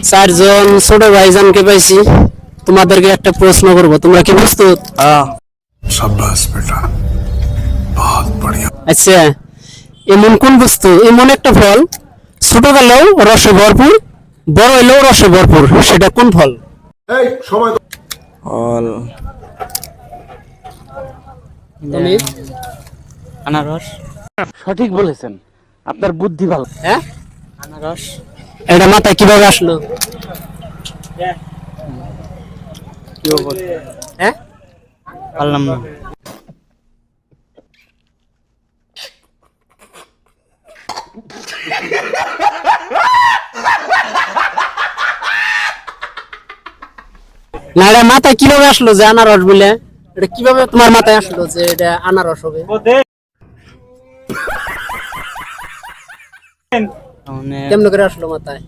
চারজন ছোট ভাইজানকে পাইছি, তোমাদেরকে একটা প্রশ্ন করব, তোমরা কি প্রস্তুত? शाबाश बेटा, बहुत बढ़िया। আচ্ছা, এমন কোন বস্তু, এমন একটা ফল ছোট হলেও রসে ভরপুর, বড় হলেও রসে ভরপুর, সেটা কোন ফল? ফল তুমি আনারস। সঠিক বলেছেন, আপনার বুদ্ধি ভালো। হ্যাঁ, আনারস। এটা মাথায় কিভাবে আসলো? হ্যাঁ, পারলাম না। না এটা মাথায় কিভাবে আসলো যে আনারস বলে? এটা কিভাবে তোমার মাথায় আসলো যে এটা আনারস হবে? মানে কেমন করে আসলো মাথায়?